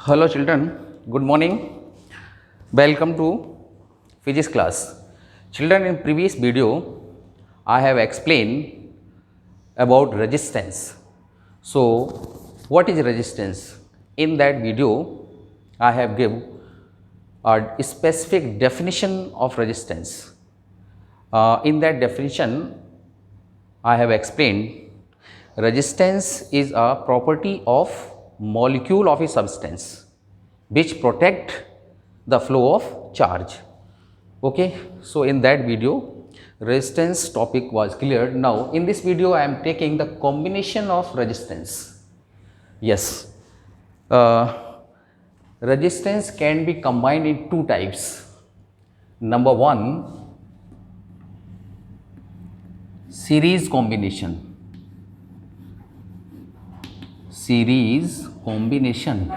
Hello children, good morning. Welcome to physics class. Children, in previous video I have explained about resistance. So what is resistance? In that video I have give a specific definition of resistance. In that definition I have explained resistance is a property of molecule of a substance which protect the flow of charge. Okay, so in that video resistance topic was cleared. Now in this video I am taking the combination of resistance. Yes, resistance can be combined in two types. Number one, series combination. Series combination.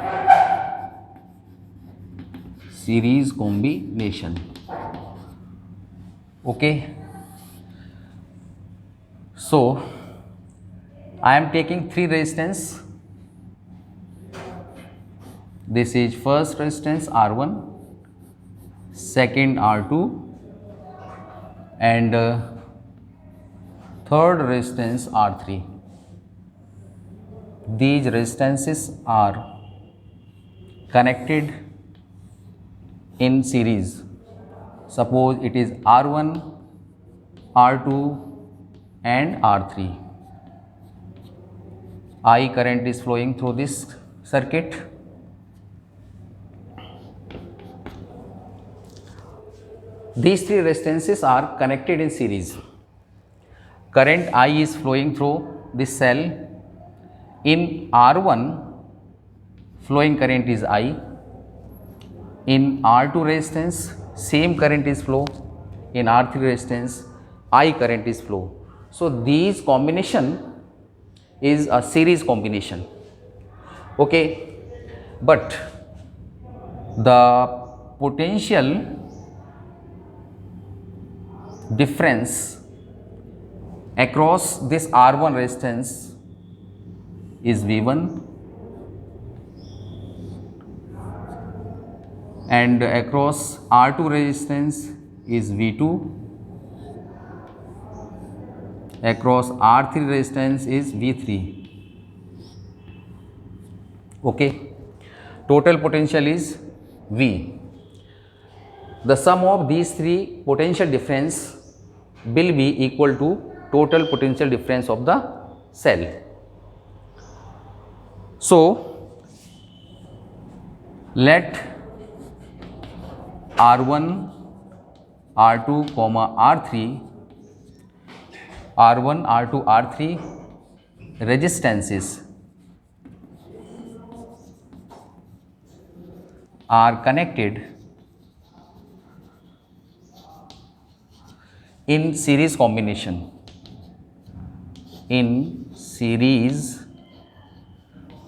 Series combination. Okay, so I am taking three resistance. This is first resistance R1, second R2, and third resistance R3. These resistances are connected in series. Suppose it is R1, R2 and R3. I current is flowing through this circuit. These three resistances are connected in series. Current I is flowing through this cell. In R1 flowing current is I. In R2 resistance same current is flow. In R3 resistance I current is flow. So these combination is a series combination. Okay, but the potential difference across this R1 resistance is V1 and across R2 resistance is V2, across R3 resistance is V3. Okay, total potential is V. The sum of these three potential difference will be equal to total potential difference of the cell. So let R1, R2, R3, R1, R2, R3 resistances are connected in series combination. In series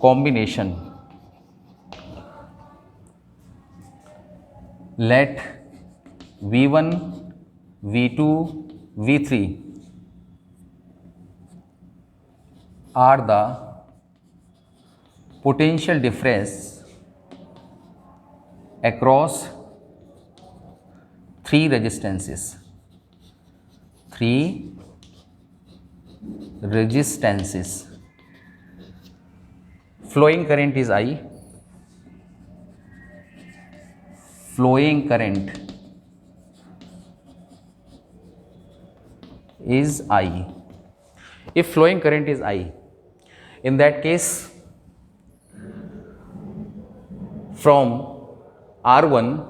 combination, let V1, V2, V3 are the potential difference across three resistances. Three resistances. Flowing current is I. Flowing current is I. If flowing current is I, in that case from R1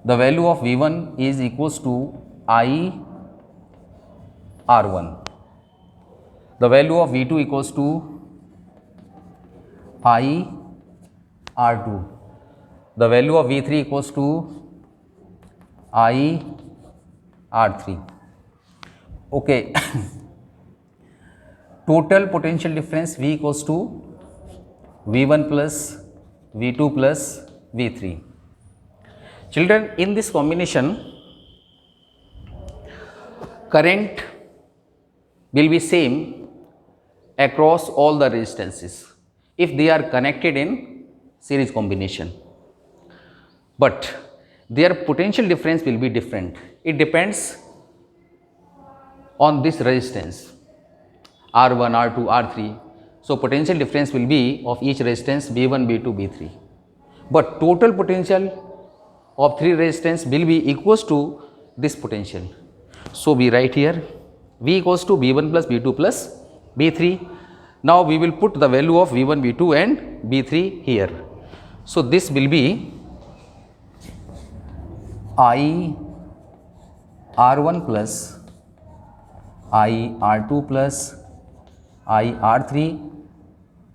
the value of V1 is equals to I R1. The value of V2 equals to I R2. The value of V3 equals to I R3. Okay. Total potential difference V equals to V1 plus V2 plus V3. Children, in this combination current will be same across all the resistances if they are connected in series combination, but their potential difference will be different. It depends on this resistance R1, R2, R3. So, potential difference will be of each resistance B1, B2, B3, but total potential of three resistance will be equals to this potential. So, we write here V equals to B1 plus B2 plus B3. Now, we will put the value of V1, V2 and B3 here. So, this will be I R1 plus I R2 plus I R3,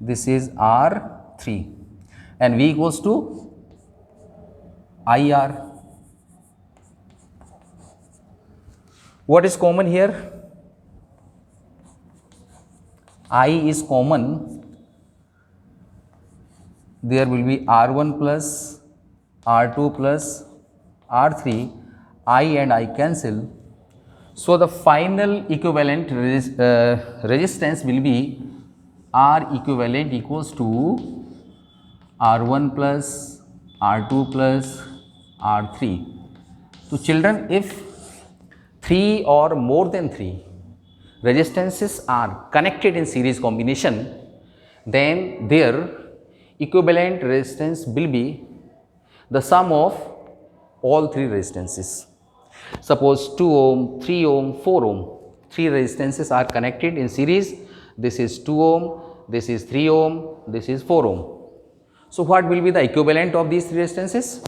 this is R3, and V equals to IR. What is common here? I is common, there will be R1 plus R2 plus R3, I and I cancel. So, the final equivalent resistance will be R equivalent equals to R1 plus R2 plus R3. So, children, if 3 or more than 3 resistances are connected in series combination, then their equivalent resistance will be the sum of all 3 resistances. Suppose 2 ohm, 3 ohm, 4 ohm, 3 resistances are connected in series. This is 2 ohm, this is 3 ohm, this is 4 ohm. So, what will be the equivalent of these 3 resistances?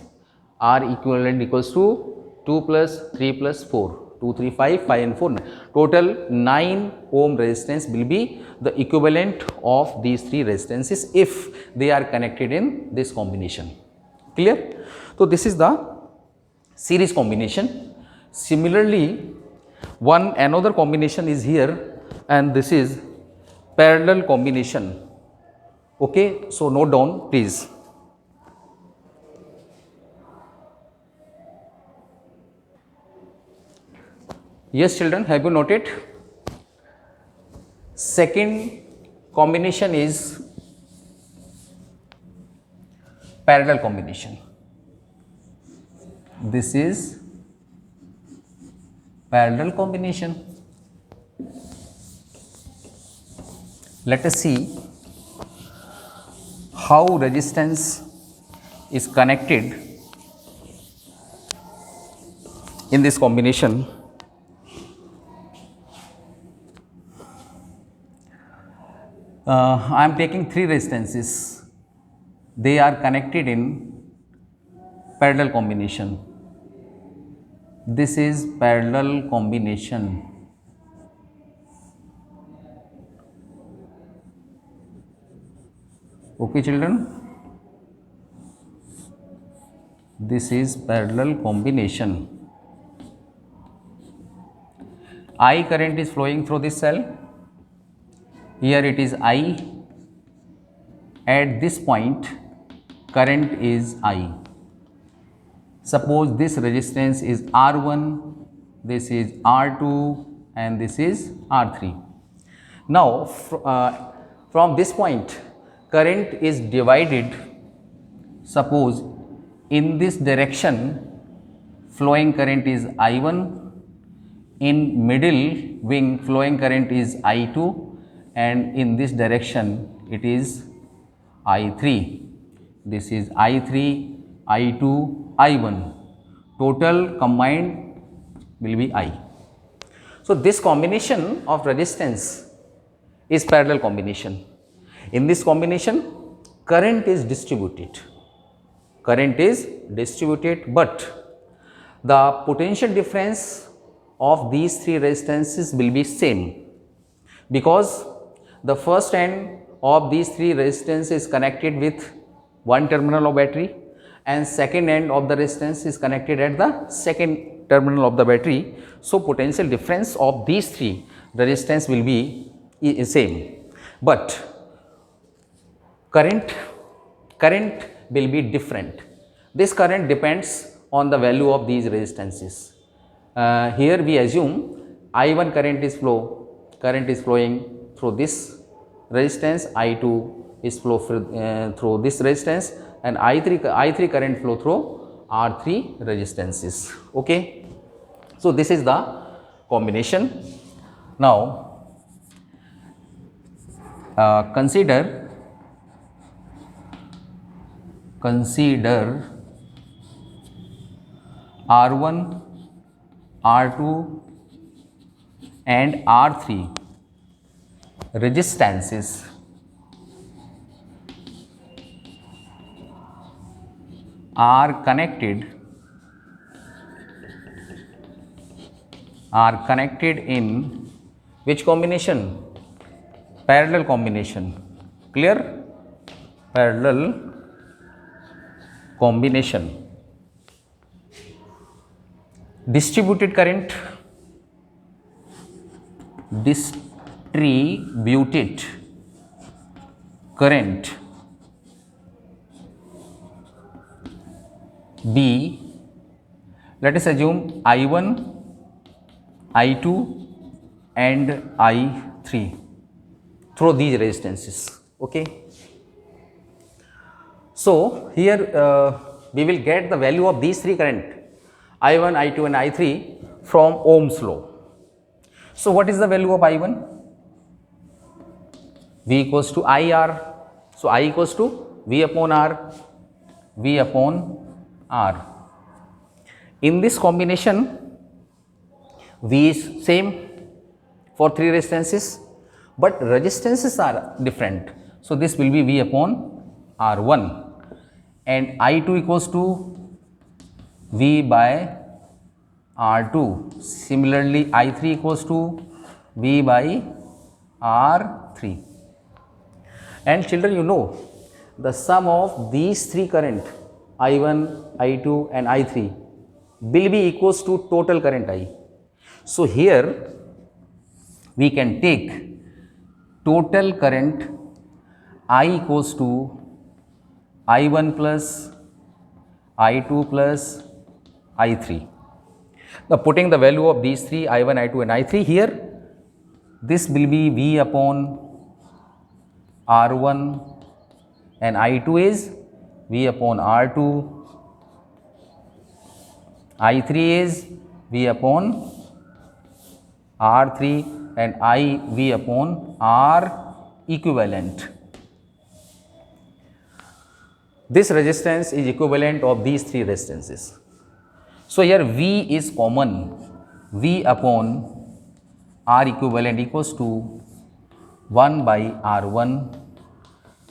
R equivalent equals to 2 plus 3 plus 4. 2, 3, 5, 5 and 4. Total 9 ohm resistance will be the equivalent of these 3 resistances if they are connected in this combination. Clear? So, this is the series combination. Similarly, another combination is here, and this is parallel combination. Okay, so note down please. Yes children, have you noted? Second combination is parallel combination. This is parallel combination. Let us see how resistance is connected in this combination. I am taking 3 resistances, they are connected in parallel combination. This is parallel combination. Okay children, this is parallel combination. I current is flowing through this cell. Here it is I, at this point current is I. Suppose this resistance is R1, this is R2 and this is R3. Now from this point current is divided. Suppose in this direction flowing current is I1, in middle wing flowing current is I2, and in this direction it is I3. This is I3, I2, I1. Total combined will be I. So, this combination of resistance is parallel combination. In this combination current is distributed. Current is distributed, but the potential difference of these 3 resistances will be same, because the first end of these 3 resistance is connected with one terminal of battery and second end of the resistance is connected at the second terminal of the battery. So, potential difference of these 3 resistance will be same, but current will be different. This current depends on the value of these resistances. Here we assume I1 current is flowing through this resistance, I2 is flow through this resistance, and I3 current flow through R3 resistances. Okay, so this is the combination. Now consider R1, R2 and R3 resistances are connected in which combination? Parallel combination. Clear? Parallel combination. Distributed current, B, let us assume I1, I2 and I3 through these resistances. Okay, so here we will get the value of these three current I1, I2 and I3 from Ohm's law. So what is the value of I1? V equals to IR. So I equals to V upon R. In this combination, V is same for three resistances, but resistances are different. So this will be V upon R1, and I2 equals to V by R2. Similarly, I3 equals to V by R3. And children, you know, the sum of these three current I1, I2 and I3 will be equals to total current I. So here we can take total current I equals to I1 plus I2 plus I3. Now putting the value of these three I1, I2 and I3 here, this will be V upon R1 and I2 is V upon R2, I3 is V upon R3 and I V upon R equivalent. This resistance is equivalent of these three resistances. So here V is common. V upon R equivalent equals to 1 by R1,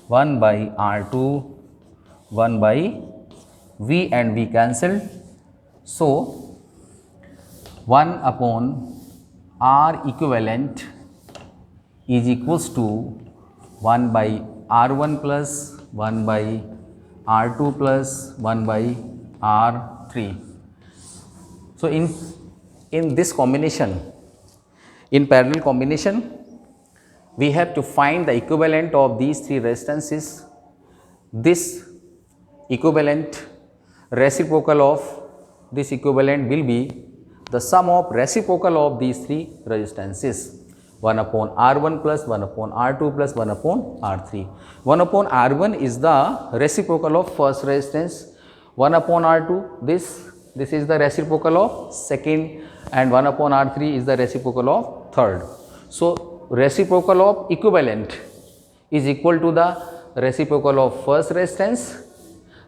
1 by R2, 1 by V and V cancelled. So 1 upon R equivalent is equals to 1 by R1 plus 1 by R2 plus 1 by R3. So in this combination, in parallel combination, we have to find the equivalent of these three resistances. This equivalent, reciprocal of this equivalent will be the sum of reciprocal of these three resistances, 1 upon R1 plus 1 upon R2 plus 1 upon R3. 1 upon R1 is the reciprocal of first resistance, 1 upon R2 this is the reciprocal of second, and 1 upon R3 is the reciprocal of third. So reciprocal of equivalent is equal to the reciprocal of first resistance,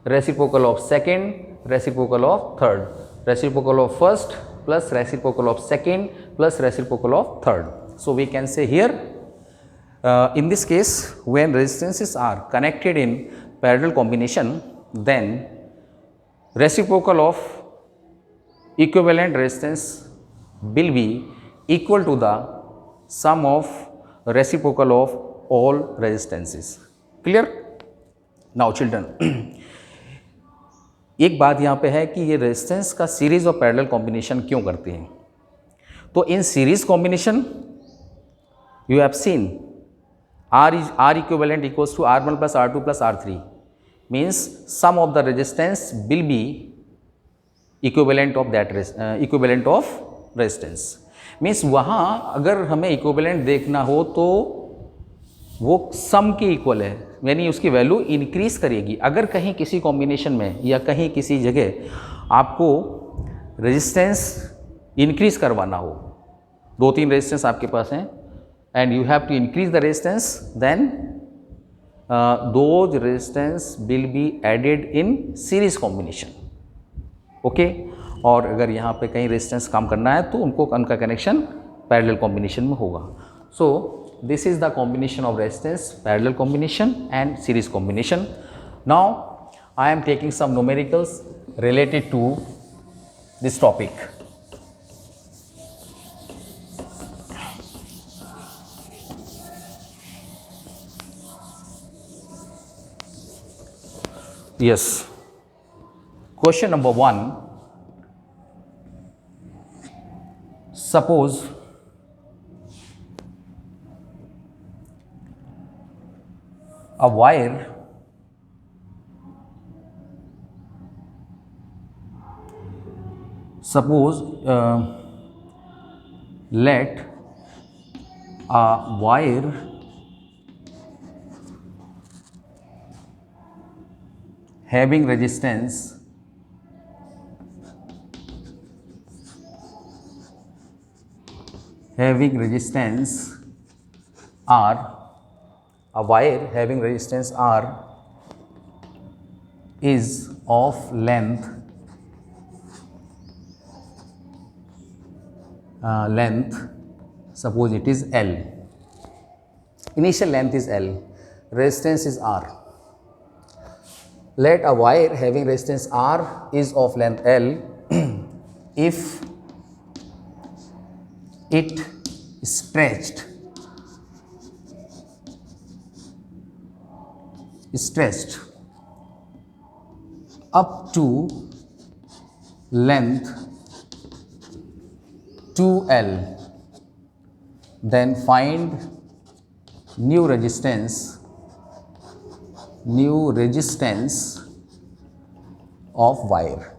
reciprocal of second, reciprocal of third, reciprocal of first plus reciprocal of second plus reciprocal of third. So we can say here in this case, when resistances are connected in parallel combination, then reciprocal of equivalent resistance will be equal to the sum of reciprocal of all resistances. Clear? Now children, एक बात यहाँ पे है कि ये resistance का series और parallel combination क्यों करते हैं. तो इन series combination you have seen R equivalent equals to R1 plus R2 plus R3, means sum of the resistance will be equivalent of that equivalent of resistance. Means वहाँ अगर हमें equivalent देखना हो तो वो सम के इक्वल है, यानी उसकी वैल्यू इंक्रीज़ करेगी। अगर कहीं किसी कॉम्बिनेशन में या कहीं किसी जगह आपको रेजिस्टेंस इंक्रीज़ करवाना हो, 2-3 रेजिस्टेंस आपके पास हैं and you have to increase the resistance, then those resistance will be added in series combination. Okay, और अगर यहाँ पे कहीं रेजिस्टेंस काम करना है तो उनका कनेक्शन पैरेलल कॉम्बिनेशन में होगा। सो this is the combination of resistance, parallel combination and series combination. Now I am taking some numericals related to this topic. Yes, question number 1, suppose a wire let a wire having resistance R, a wire having resistance R is of length suppose it is L. Initial length is L, resistance is R. Let a wire having resistance R is of length L if it stretched up to length 2L, then find new resistance of wire.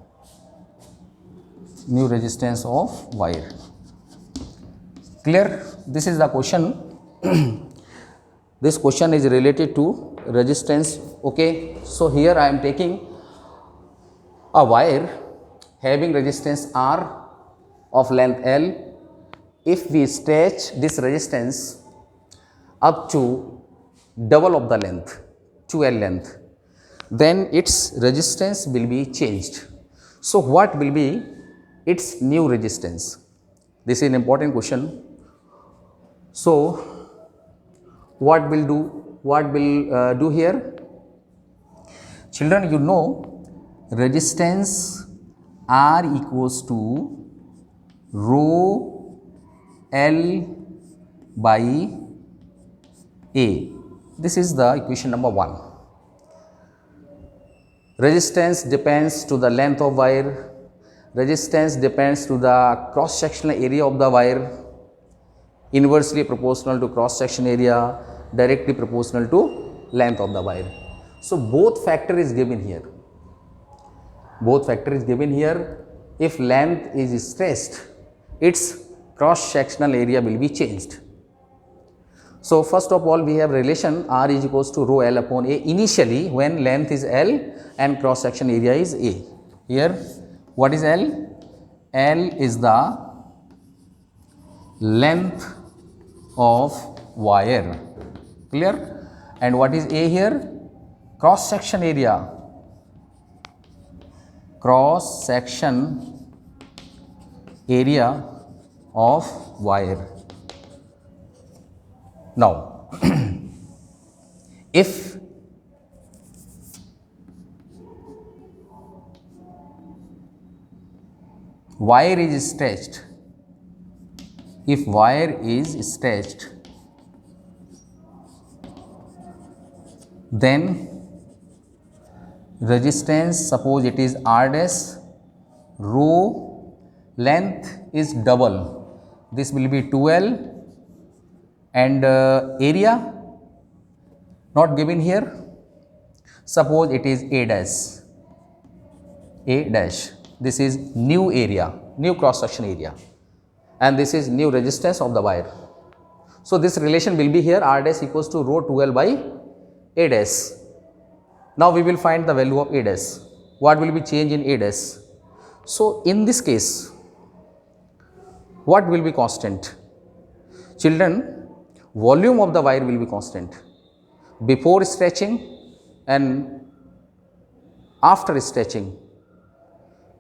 Clear? This is the question. This question is related to resistance. Okay, so here I am taking a wire having resistance R of length L. If we stretch this resistance up to double of the length, 2L length, then its resistance will be changed. So what will be its new resistance? This is an important question. So what will do here? Children, you know resistance R equals to rho L by A. This is the equation number 1. Resistance depends to the length of wire, resistance depends to the cross sectional area of the wire, inversely proportional to cross section area, directly proportional to length of the wire. So both factor is given here. If length is stretched, its cross sectional area will be changed. So first of all, we have relation R is equals to rho L upon A initially when length is L and cross section area is A. Here what is L? L is the length of wire. Clear? And what is A here? Cross section area. Cross section area of wire. Now if wire is stretched, then resistance, suppose it is R dash, rho length is double, this will be 2L, and area not given here, suppose it is A dash, this is new area, new cross section area, and this is new resistance of the wire. So this relation will be here, R dash equals to rho 2L by A dash. Now we will find the value of A dash. What will be changed in A dash? So in this case, what will be constant? Children, volume of the wire will be constant. Before stretching and after stretching,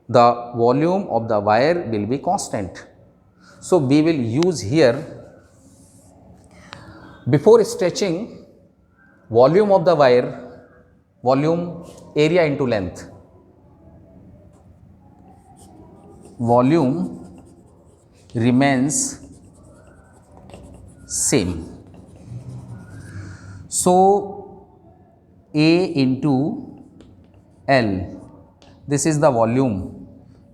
the volume of the wire will be constant. So we will use here, before stretching, volume of the wire, volume area into length, volume remains same. So A into L, this is the volume,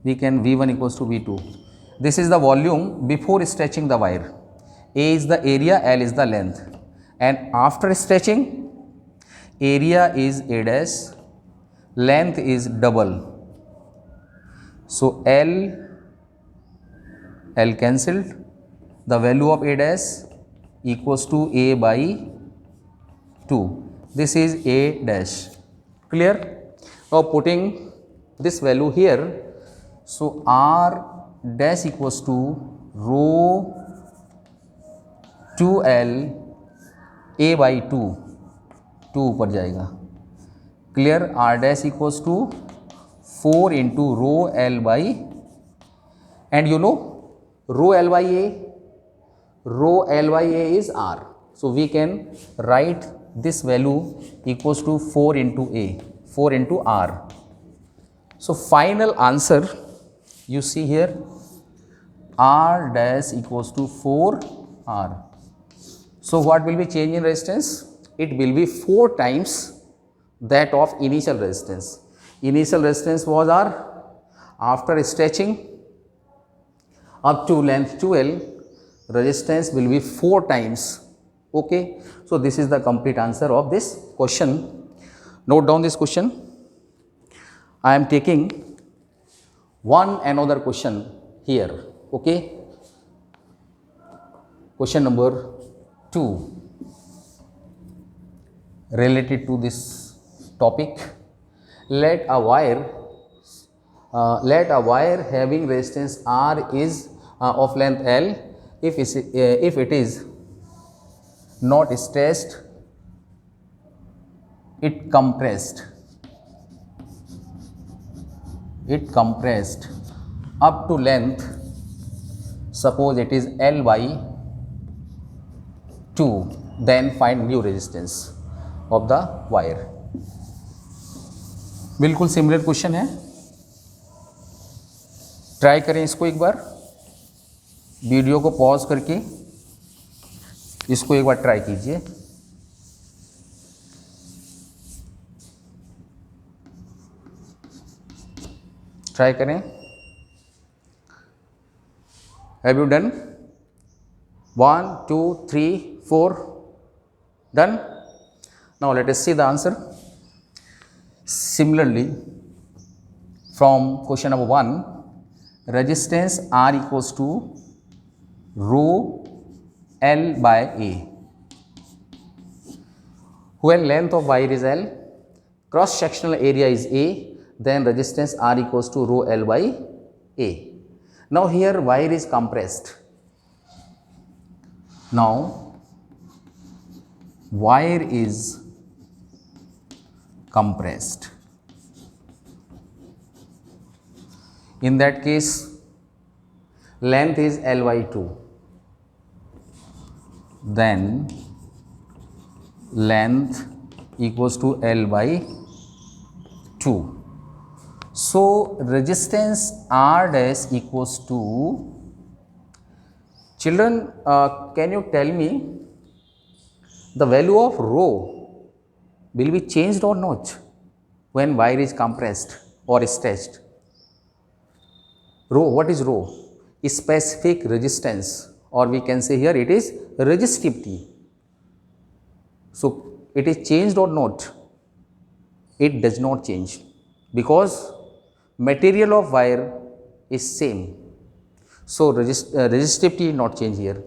we can V1 equals to V2. This is the volume before stretching the wire. A is the area, L is the length, and after stretching, area is A dash, length is double. So L cancelled, the value of A dash equals to A by 2. This is A dash. Clear? Now putting this value here, so R dash equals to rho 2L A by 2, 2 ऊपर जाएगा. Clear? R dash equals to 4 into rho L by, and you know rho L by A is R. So we can write this value equals to 4 into A, 4 into R. So final answer you see here, R dash equals to 4 R. So what will be change in resistance? It will be 4 times that of initial resistance. Initial resistance was R. After stretching up to length 2L, resistance will be 4 times. Okay. So this is the complete answer of this question. Note down this question. I am taking one another question here. Okay. Question number 2 related to this topic. Let a wire having resistance R is of length L, if it is not stretched, it compressed up to length, suppose it is L by 2, then find new resistance of the wire. बिल्कुल similar question है, try करें इसको एक बार, video को pause करके इसको एक बार try कीजिए. ट्राई करें. Have you done? 1 2 3 4 done. Now let us see the answer. Similarly, from question number 1, resistance R equals to rho L by A. When length of wire is L, cross sectional area is A, then resistance R equals to rho L by A. Now here wire is compressed. Now wire is compressed. In that case, length is L by 2. Then length equals to L by 2. So resistance R dash equals to, children, can you tell me the value of rho will be changed or not when wire is compressed or stretched? Rho, what is rho? Specific resistance, or we can say here it is resistivity. So it is changed or not? It does not change, because material of wire is same. So resistivity not change here.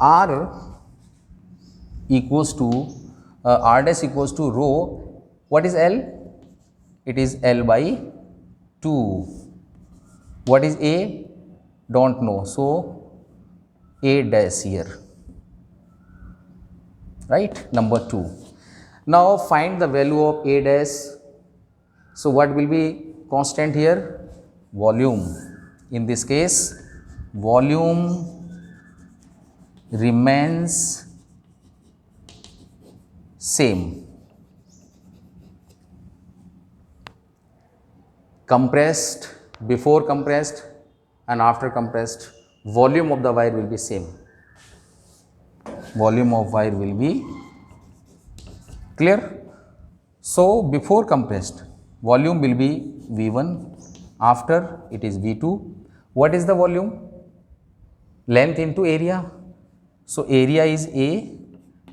R equals to r dash equals to rho, what is L? It is L by 2. What is A? Don't know, so A dash here, right? Number 2. Now find the value of A dash. So what will be constant here? Volume. In this case, volume remains same. Compressed, before compressed and after compressed, volume of the wire will be same. Volume of wire will be clear. So before compressed, volume will be V1, after it is V2. What is the volume? Length into area. So area is A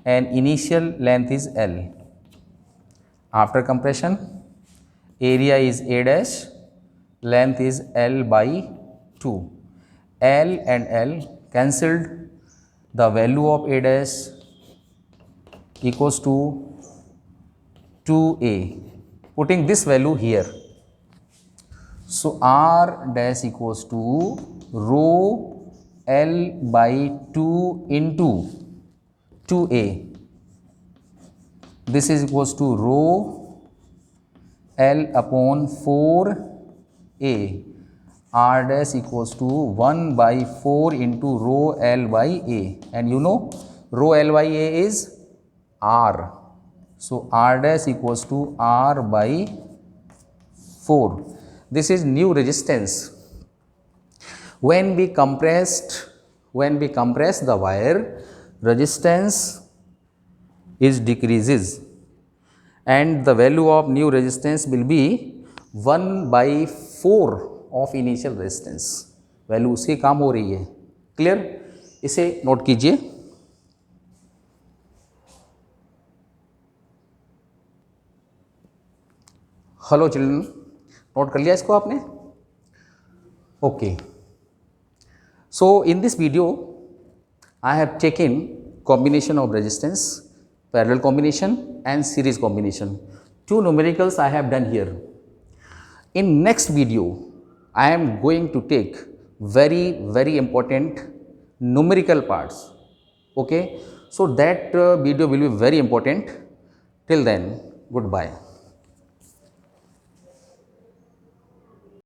and initial length is L. After compression, area is A dash, length is L by 2. L and L cancelled, the value of A dash equals to 2A. Putting this value here, so R dash equals to rho L by 2 into 2A. This is equals to rho L upon 4A. R dash equals to 1 by 4 into rho L by A, and you know rho L by A is R. So R dash equals to R by 4. This is new resistance. When we compress the wire, resistance is decreases, and the value of new resistance will be 1 by 4 of initial resistance. Value उसकी काम हो रही है. Clear? इसे note कीजिए. Hello children, note कर लिया इसको आपने? Okay. So in this video I have taken combination of resistance, parallel combination and series combination. 2 numericals I have done here. In next video I am going to take very important numerical parts. Okay, so that video will be very important. Till then, goodbye.